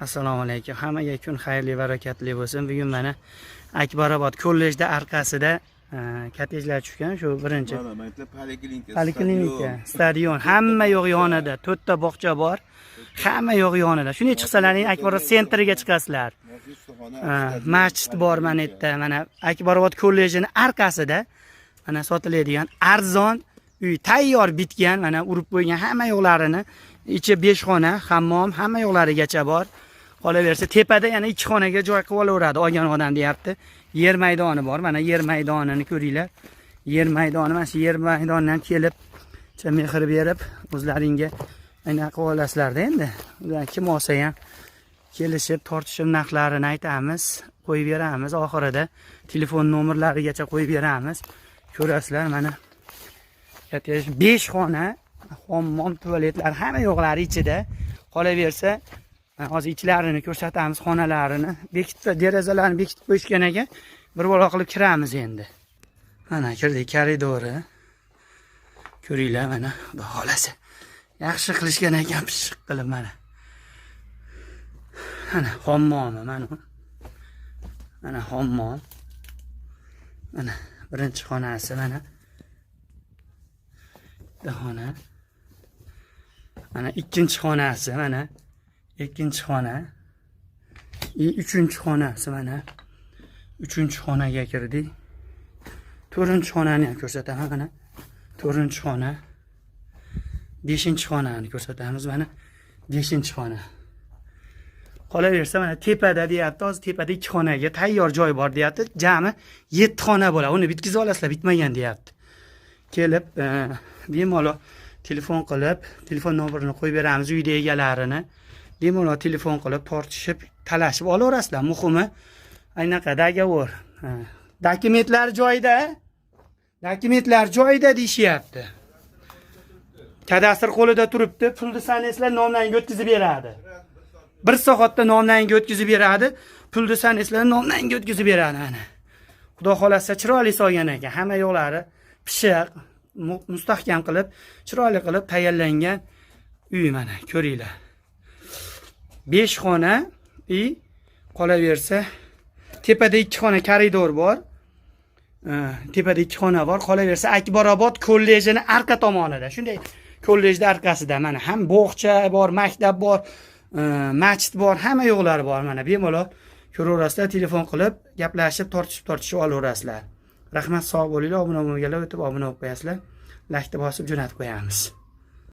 Assalomu alaykum. Hammaga kun xayrli, barakatli bo'lsin. Bugun mana Akbarobod kollejda orqasida kottejlar tushgan, shu birinchi. Poliklinika, stadion, hamma yo'q yonida, 4 ta bog'cha bor. Hamma yo'q yonida. Shunday chiqsalaring Akbarobod sentriga chiqasizlar. Masjid bor mana bu yerda. Mana Akbarobod kollejining orqasida mana sotiladigan arzon uy tayyor bitgan, mana urib qo'ygan hamma yo'qlarini, ichi 5 xona, hammom, hamma yo'qlarigacha bor. Qolaversa tepada yana 2 xonaga joy qilib olaveradi, olgan odam deyapti. Yer maydoni bor. Mana yer maydonini ko'ringlar. Yer maydoni, mana shu yer maydonidan kelib, mehr berib, o'zlaringga ayna qilib olasizlar-da endi. Ular kim olsa ham kelishib, tortishib narxlarini aytamiz, qo'yib beramiz. Oxirida telefon nomerlarigacha qo'yib beramiz. Ko'rasizlar, mana 5 xona, hammom, tualetlar hamma yo'qlari ichida. Qolaversa, hozir ichlarini ko'rsatamiz, xonalarini. Bekitib, derazalarni bekitib qo'yishgan ekan, bir balo qilib kiramiz endi. Mana kirdik koridori. Ko'ringlar, mana xudo xolasa. Yaxshi qilishgan ekan, pishiq qilib mana. Mana hammomi, mana. Mana hammom. Mana birinchi xonasi mana. Xona. Mana ikkinchi xonasi mana. Ikkinchi xona. Uchinchi xonasi mana. Uchinchi xonaga kirdik. To'rtinchi xonani ham ko'rsataman mana. To'rtinchi xona. Beshinchi xonani ko'rsatamiz mana. Beshinchi xona. Qolaversa mana tepada deyapti, hozir tepada 2 xonaga tayyor joy bor deyapti. Jami 7 xona bo'ladi. Uni bitkizib olasizlar, bitmagan deyapti. Kelib, bemalol telefon qilib, telefon nomerini qo'yib beramiz uyda egalarini. Bemalol telefon qilib, tortishib, talashib olaverasizlar. Muhimi aynaqa dogovor. Dokumentlar joyida. Dokumentlar joyida deyishyapti. Kadastr qo'lida turibdi, pulni sanasizlar nomlaringga o'tkazib beradi. 1 soatda nomlaringga o'tkazib beradi, pulni sanasizlar nomlaringga o'tkazib beradi ana. Xudo xolasa chiroyli solgan ekan. Hamma yo'qlari pishiq, mustahkam qilib, chiroyli qilib tayyorlangan uy mana, ko'ringlar. 5 xona, qolaversa tepada 2 xona koridor bor. Tepada 2 xona bor. Qolaversa Akbarobod kollejining orqa tomonida. Shunday kollejda orqasida mana ham bog'cha bor, maktab bor, masjid bor, hamma yo'qlari bor mana. Bemalol ko'raverasizlar, telefon qilib, gaplashib, tortishib olaverasizlar. Rahmat, sog' bo'linglar. Obuna bo'lganlar o'tib obuna bo'lib qo'yasizlar. Laykni bosib jo'natib qo'yamiz.